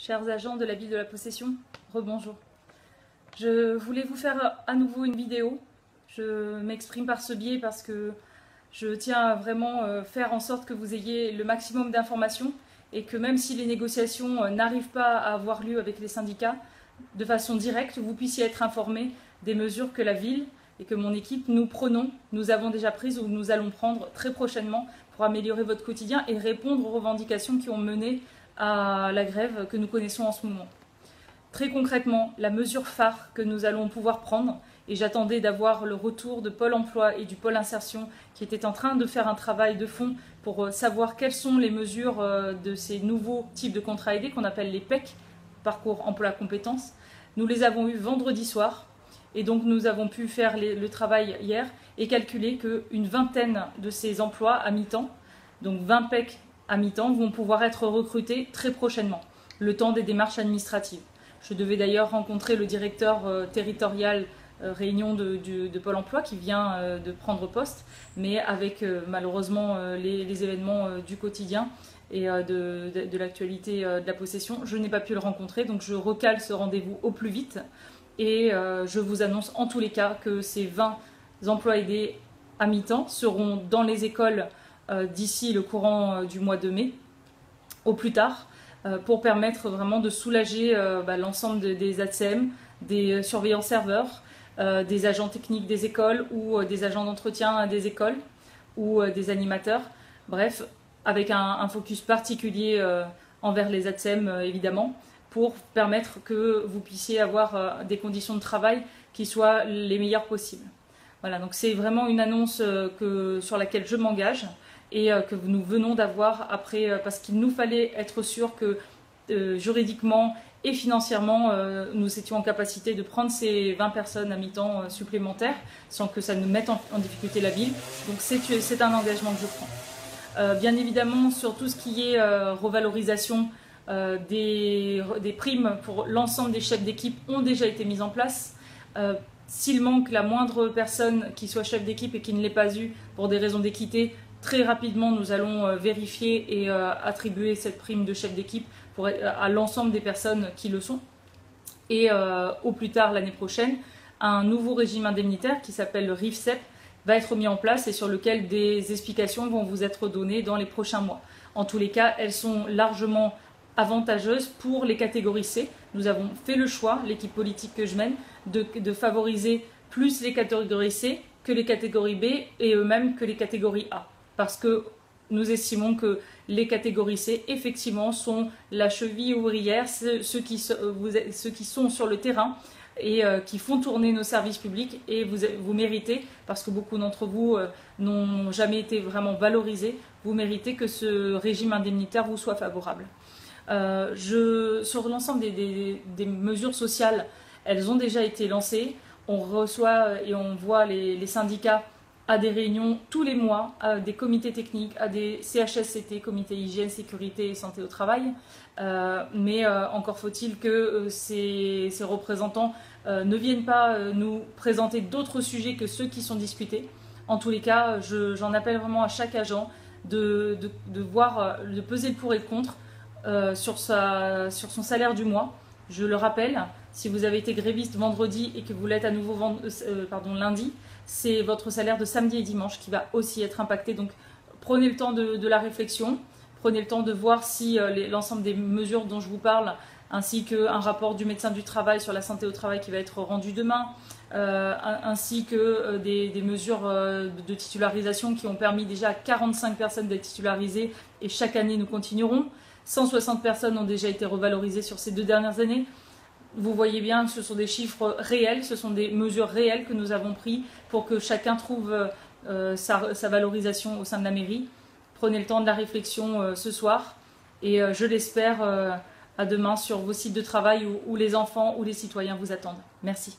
Chers agents de la ville de la Possession, rebonjour. Je voulais vous faire à nouveau une vidéo. Je m'exprime par ce biais parce que je tiens à vraiment faire en sorte que vous ayez le maximum d'informations et que même si les négociations n'arrivent pas à avoir lieu avec les syndicats, de façon directe, vous puissiez être informés des mesures que la ville et que mon équipe nous prenons, nous avons déjà prises ou nous allons prendre très prochainement pour améliorer votre quotidien et répondre aux revendications qui ont mené à la grève que nous connaissons en ce moment. Très concrètement, la mesure phare que nous allons pouvoir prendre, et j'attendais d'avoir le retour de Pôle emploi et du Pôle insertion qui étaient en train de faire un travail de fond pour savoir quelles sont les mesures de ces nouveaux types de contrats aidés qu'on appelle les PEC, Parcours Emploi Compétences. Nous les avons eus vendredi soir et donc nous avons pu faire le travail hier et calculer qu'une vingtaine de ces emplois à mi-temps, donc 20 PEC à mi-temps, vont pouvoir être recrutés très prochainement, le temps des démarches administratives. Je devais d'ailleurs rencontrer le directeur territorial réunion de Pôle emploi qui vient de prendre poste, mais avec malheureusement les événements du quotidien et de l'actualité de la Possession, je n'ai pas pu le rencontrer, donc je recale ce rendez-vous au plus vite et je vous annonce en tous les cas que ces 20 emplois aidés à mi-temps seront dans les écoles d'ici le courant du mois de mai, au plus tard, pour permettre vraiment de soulager l'ensemble des ATSEM, des surveillants serveurs, des agents techniques des écoles ou des agents d'entretien des écoles ou des animateurs. Bref, avec un focus particulier envers les ATSEM évidemment, pour permettre que vous puissiez avoir des conditions de travail qui soient les meilleures possibles. Voilà, donc c'est vraiment une annonce sur laquelle je m'engage et que nous venons d'avoir après, parce qu'il nous fallait être sûr que juridiquement et financièrement, nous étions en capacité de prendre ces 20 personnes à mi-temps supplémentaires sans que ça nous mette en difficulté la ville. Donc c'est un engagement que je prends. Bien évidemment, sur tout ce qui est revalorisation des primes pour l'ensemble des chefs d'équipe ont déjà été mises en place. S'il manque la moindre personne qui soit chef d'équipe et qui ne l'ait pas eu pour des raisons d'équité, très rapidement, nous allons vérifier et attribuer cette prime de chef d'équipe à l'ensemble des personnes qui le sont. Et au plus tard, l'année prochaine, un nouveau régime indemnitaire qui s'appelle le RIFSEP va être mis en place et sur lequel des explications vont vous être données dans les prochains mois. En tous les cas, elles sont largement avantageuses pour les catégories C. Nous avons fait le choix, l'équipe politique que je mène, de favoriser plus les catégories C que les catégories B et eux-mêmes que les catégories A. Parce que nous estimons que les catégories C, effectivement, sont la cheville ouvrière, ceux qui sont sur le terrain et qui font tourner nos services publics. Et vous méritez, parce que beaucoup d'entre vous n'ont jamais été vraiment valorisés, vous méritez que ce régime indemnitaire vous soit favorable. Sur l'ensemble des mesures sociales, elles ont déjà été lancées. On reçoit et on voit les syndicats à des réunions tous les mois, à des comités techniques, à des CHSCT, comités hygiène, sécurité et santé au travail. Mais encore faut-il que ces représentants ne viennent pas nous présenter d'autres sujets que ceux qui sont discutés. En tous les cas, j'en appelle vraiment à chaque agent de peser le pour et le contre sur son salaire du mois. Je le rappelle, si vous avez été gréviste vendredi et que vous l'êtes à nouveau lundi, c'est votre salaire de samedi et dimanche qui va aussi être impacté. Donc prenez le temps de la réflexion, prenez le temps de voir si l'ensemble des mesures dont je vous parle, ainsi qu'un rapport du médecin du travail sur la santé au travail qui va être rendu demain, ainsi que des mesures de titularisation qui ont permis déjà à 45 personnes d'être titularisées et chaque année nous continuerons. 160 personnes ont déjà été revalorisées sur ces 2 dernières années. Vous voyez bien que ce sont des chiffres réels, ce sont des mesures réelles que nous avons prises pour que chacun trouve sa valorisation au sein de la mairie. Prenez le temps de la réflexion ce soir et je l'espère à demain sur vos sites de travail où les enfants ou les citoyens vous attendent. Merci.